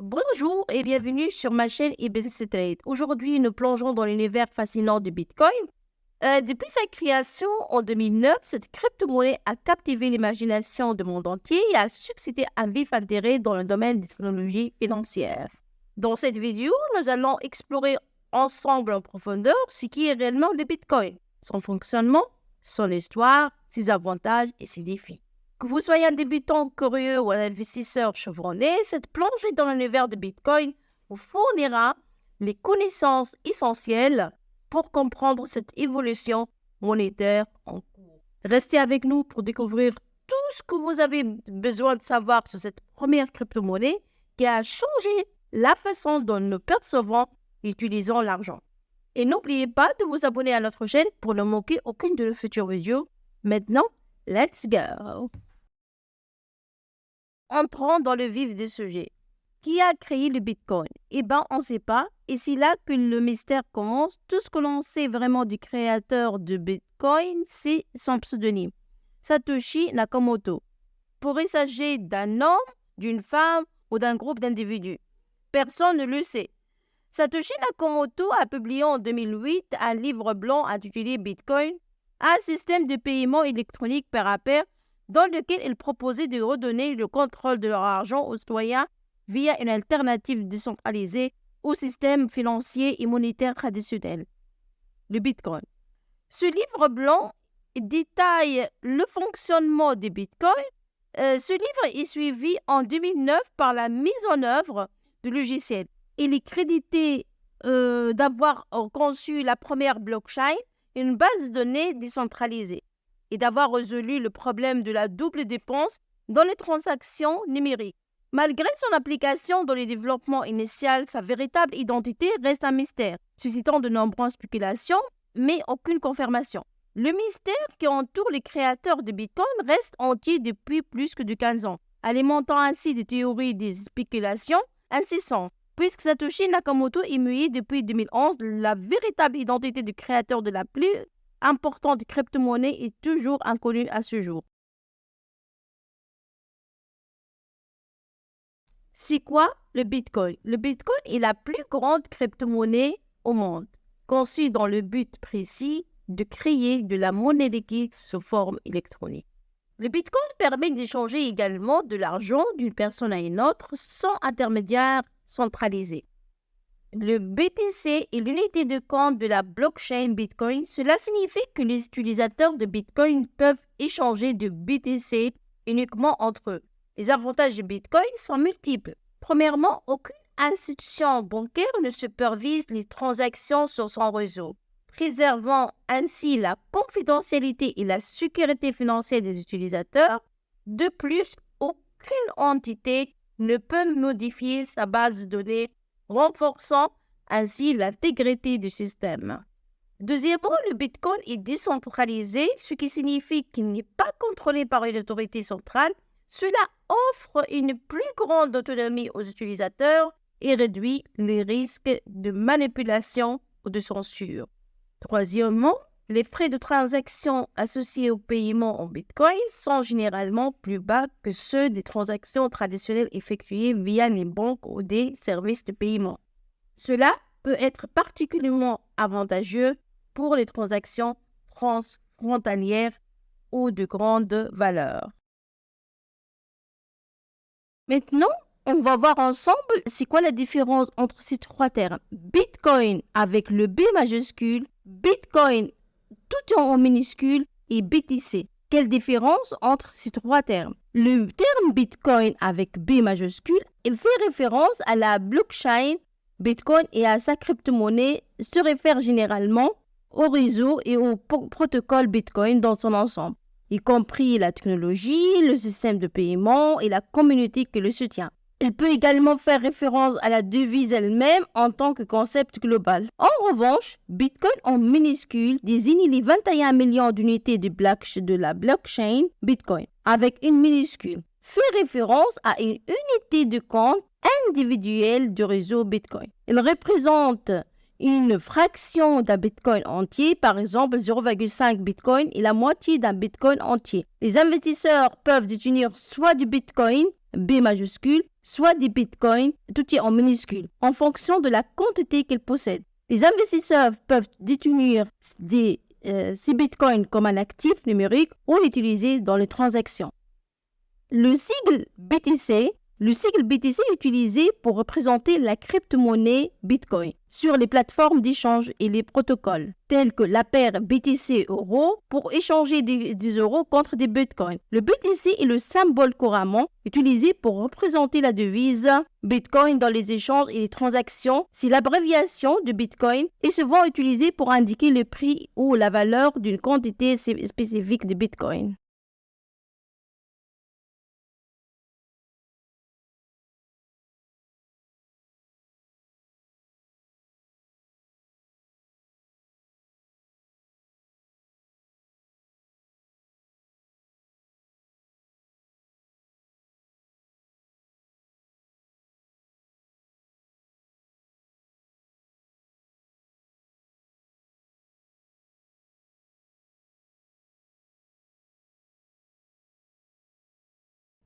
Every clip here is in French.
Bonjour et bienvenue sur ma chaîne eBusiness Trade. Aujourd'hui, nous plongeons dans l'univers fascinant du Bitcoin. Depuis sa création en 2009, cette crypto-monnaie a captivé l'imagination du monde entier et a suscité un vif intérêt dans le domaine des technologies financières. Dans cette vidéo, nous allons explorer ensemble en profondeur ce qui est réellement le Bitcoin, son fonctionnement, son histoire, ses avantages et ses défis. Que vous soyez un débutant curieux ou un investisseur chevronné, cette plongée dans l'univers de Bitcoin vous fournira les connaissances essentielles pour comprendre cette évolution monétaire en cours. Restez avec nous pour découvrir tout ce que vous avez besoin de savoir sur cette première crypto-monnaie qui a changé la façon dont nous percevons et utilisons l'argent. Et n'oubliez pas de vous abonner à notre chaîne pour ne manquer aucune de nos futures vidéos. Maintenant, let's go! Entrons dans le vif du sujet. Qui a créé le Bitcoin? On ne sait pas. Et c'est là que le mystère commence. Tout ce que l'on sait vraiment du créateur de Bitcoin, c'est son pseudonyme, Satoshi Nakamoto. Pourrait s'agir d'un homme, d'une femme ou d'un groupe d'individus. Personne ne le sait. Satoshi Nakamoto a publié en 2008 un livre blanc intitulé Bitcoin, un système de paiement électronique pair à pair dans lequel il proposait de redonner le contrôle de leur argent aux citoyens via une alternative décentralisée au système financier et monétaire traditionnel, le Bitcoin. Ce livre blanc détaille le fonctionnement du Bitcoin. Ce livre est suivi en 2009 par la mise en œuvre du logiciel. Il est crédité d'avoir conçu la première blockchain, une base de données décentralisée, et d'avoir résolu le problème de la double dépense dans les transactions numériques. Malgré son application dans le développement initial, sa véritable identité reste un mystère, suscitant de nombreuses spéculations, mais aucune confirmation. Le mystère qui entoure les créateurs de Bitcoin reste entier depuis plus que de 15 ans, alimentant ainsi des théories et des spéculations incessantes. Puisque Satoshi Nakamoto est muet depuis 2011, la véritable identité du créateur de la plus importante crypto-monnaie est toujours inconnue à ce jour. C'est quoi le Bitcoin? Le Bitcoin est la plus grande crypto-monnaie au monde, conçue dans le but précis de créer de la monnaie liquide sous forme électronique. Le Bitcoin permet d'échanger également de l'argent d'une personne à une autre sans intermédiaire centralisé. Le BTC est l'unité de compte de la blockchain Bitcoin. Cela signifie que les utilisateurs de Bitcoin peuvent échanger de BTC uniquement entre eux. Les avantages de Bitcoin sont multiples. Premièrement, aucune institution bancaire ne supervise les transactions sur son réseau, préservant ainsi la confidentialité et la sécurité financière des utilisateurs. De plus, aucune entité ne peut modifier sa base de données, renforçant ainsi l'intégrité du système. Deuxièmement, le Bitcoin est décentralisé, ce qui signifie qu'il n'est pas contrôlé par une autorité centrale. Cela offre une plus grande autonomie aux utilisateurs et réduit les risques de manipulation ou de censure. Troisièmement, les frais de transaction associés au paiement en Bitcoin sont généralement plus bas que ceux des transactions traditionnelles effectuées via les banques ou des services de paiement. Cela peut être particulièrement avantageux pour les transactions transfrontalières ou de grande valeur. Maintenant, on va voir ensemble c'est quoi la différence entre ces trois termes. Bitcoin avec le B majuscule, Bitcoin tout en minuscule et BTC. Quelle différence entre ces trois termes? Le terme Bitcoin avec B majuscule fait référence à la blockchain Bitcoin et à sa crypto-monnaie, se réfère généralement au réseau et au protocole Bitcoin dans son ensemble, y compris la technologie, le système de paiement et la communauté qui le soutient. Il peut également faire référence à la devise elle-même en tant que concept global. En revanche, Bitcoin en minuscule désigne les 21 millions d'unités de la blockchain Bitcoin avec une minuscule. Fait référence à une unité de compte individuelle du réseau Bitcoin. Il représente une fraction d'un Bitcoin entier, par exemple 0,5 Bitcoin est la moitié d'un Bitcoin entier. Les investisseurs peuvent détenir soit du Bitcoin B majuscule, soit des bitcoins, tout est en minuscule, en fonction de la quantité qu'ils possèdent. Les investisseurs peuvent détenir ces bitcoins comme un actif numérique ou l'utiliser dans les transactions. Le sigle BTC est utilisé pour représenter la crypto-monnaie Bitcoin sur les plateformes d'échange et les protocoles, tels que la paire BTC-Euro pour échanger des euros contre des Bitcoins. Le BTC est le symbole couramment utilisé pour représenter la devise Bitcoin dans les échanges et les transactions. C'est l'abréviation de Bitcoin et souvent utilisé pour indiquer le prix ou la valeur d'une quantité spécifique de Bitcoin.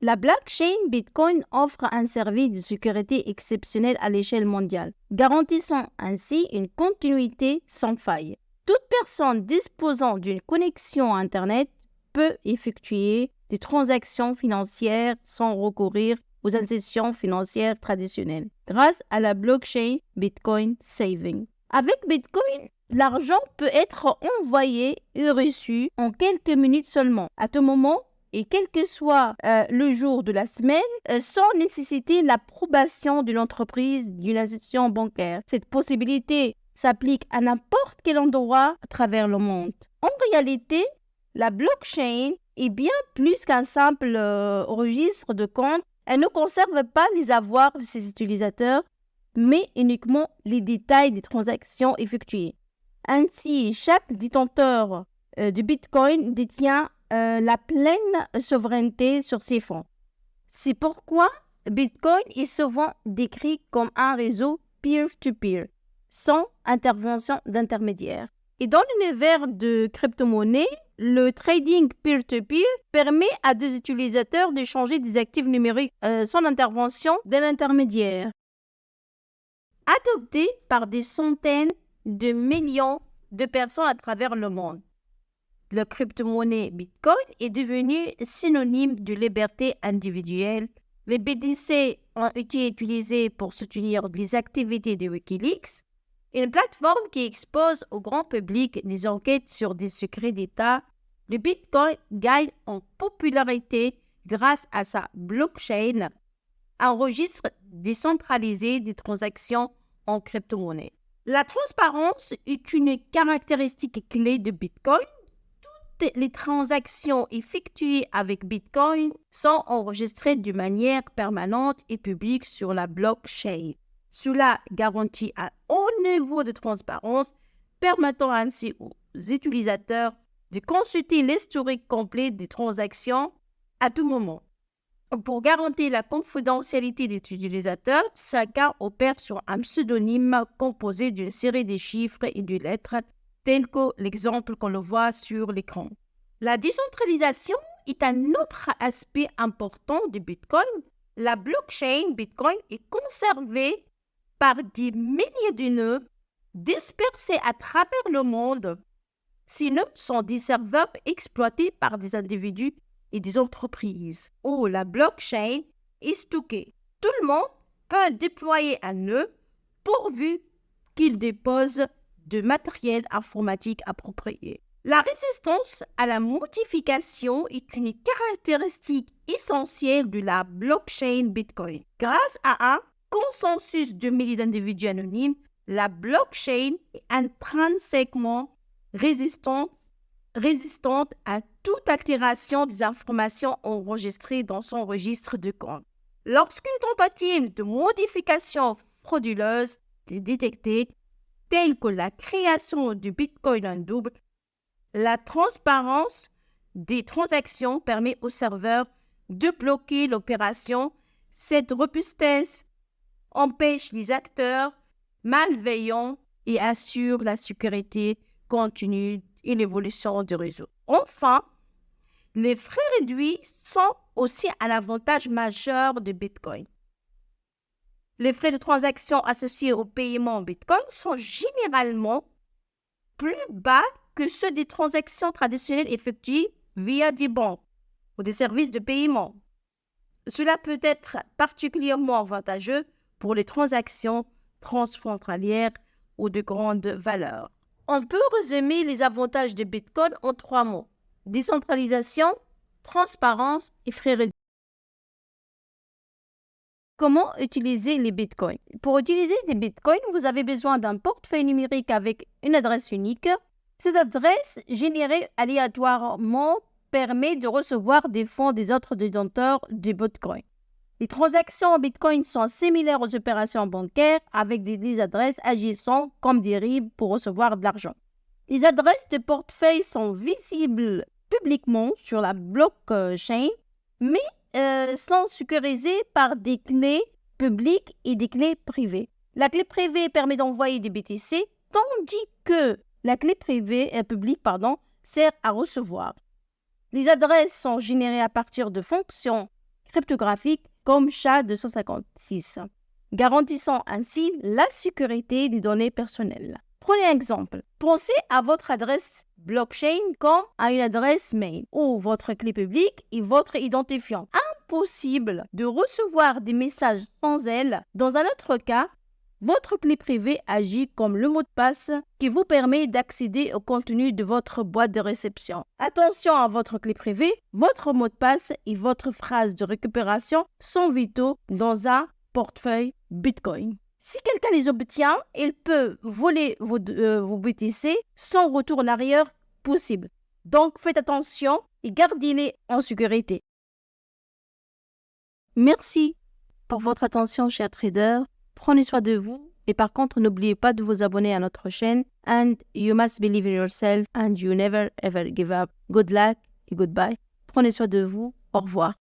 La blockchain Bitcoin offre un service de sécurité exceptionnel à l'échelle mondiale, garantissant ainsi une continuité sans faille. Toute personne disposant d'une connexion Internet peut effectuer des transactions financières sans recourir aux institutions financières traditionnelles, grâce à la blockchain Bitcoin Saving. Avec Bitcoin, l'argent peut être envoyé et reçu en quelques minutes seulement, à tout moment, et quel que soit le jour de la semaine, sans nécessiter l'approbation d'une entreprise, d'une institution bancaire. Cette possibilité s'applique à n'importe quel endroit à travers le monde. En réalité, la blockchain est bien plus qu'un simple registre de comptes. Elle ne conserve pas les avoirs de ses utilisateurs, mais uniquement les détails des transactions effectuées. Ainsi, chaque détenteur de Bitcoin détient la pleine souveraineté sur ces fonds. C'est pourquoi Bitcoin est souvent décrit comme un réseau peer-to-peer, sans intervention d'intermédiaire. Et dans l'univers de crypto-monnaies, le trading peer-to-peer permet à deux utilisateurs d'échanger des actifs numériques sans intervention d'un intermédiaire. Adopté par des centaines de millions de personnes à travers le monde, la crypto-monnaie Bitcoin est devenue synonyme de liberté individuelle. Les BTC ont été utilisés pour soutenir les activités de Wikileaks, une plateforme qui expose au grand public des enquêtes sur des secrets d'État. Le Bitcoin gagne en popularité grâce à sa blockchain, un registre décentralisé des transactions en crypto-monnaie. La transparence est une caractéristique clé de Bitcoin. Les transactions effectuées avec Bitcoin sont enregistrées de manière permanente et publique sur la blockchain. Cela garantit un haut niveau de transparence, permettant ainsi aux utilisateurs de consulter l'historique complet des transactions à tout moment. Pour garantir la confidentialité des utilisateurs, chacun opère sur un pseudonyme composé d'une série de chiffres et de lettres, tel que l'exemple qu'on le voit sur l'écran. La décentralisation est un autre aspect important du Bitcoin. La blockchain Bitcoin est conservée par des milliers de nœuds dispersés à travers le monde. Ces nœuds sont des serveurs exploités par des individus et des entreprises où la blockchain est stockée. Tout le monde peut déployer un nœud pourvu qu'il dépose de matériel informatique approprié. La résistance à la modification est une caractéristique essentielle de la blockchain Bitcoin. Grâce à un consensus de milliers d'individus anonymes, la blockchain est intrinsèquement résistante à toute altération des informations enregistrées dans son registre de compte. Lorsqu'une tentative de modification frauduleuse est détectée, telle que la création du Bitcoin en double, la transparence des transactions permet au serveur de bloquer l'opération. Cette robustesse empêche les acteurs malveillants et assure la sécurité continue et l'évolution du réseau. Enfin, Les frais réduits sont aussi un avantage majeur de Bitcoin. Les frais de transaction associés au paiement en Bitcoin sont généralement plus bas que ceux des transactions traditionnelles effectuées via des banques ou des services de paiement. Cela peut être particulièrement avantageux pour les transactions transfrontalières ou de grande valeur. On peut résumer les avantages de Bitcoin en 3 mots: décentralisation, transparence et frais réduits. Comment utiliser les bitcoins? Pour utiliser des bitcoins, vous avez besoin d'un portefeuille numérique avec une adresse unique. Cette adresse, générée aléatoirement, permet de recevoir des fonds des autres détenteurs de bitcoin. Les transactions en bitcoin sont similaires aux opérations bancaires avec des adresses agissant comme des RIB pour recevoir de l'argent. Les adresses de portefeuille sont visibles publiquement sur la blockchain, mais sont sécurisées par des clés publiques et des clés privées. La clé privée permet d'envoyer des BTC, tandis que la clé publique sert à recevoir. Les adresses sont générées à partir de fonctions cryptographiques comme SHA-256, garantissant ainsi la sécurité des données personnelles. Prenez un exemple. Pensez à votre adresse blockchain comme à une adresse mail où votre clé publique est votre identifiant. Impossible de recevoir des messages sans elle. Dans un autre cas, votre clé privée agit comme le mot de passe qui vous permet d'accéder au contenu de votre boîte de réception. Attention à votre clé privée, votre mot de passe et votre phrase de récupération sont vitaux dans un portefeuille Bitcoin. Si quelqu'un les obtient, il peut voler vos BTC sans retour en arrière possible. Donc faites attention et gardez-les en sécurité. Merci pour votre attention, chers traders. Prenez soin de vous et par contre, n'oubliez pas de vous abonner à notre chaîne. And you must believe in yourself and you never ever give up. Good luck et goodbye. Prenez soin de vous. Au revoir.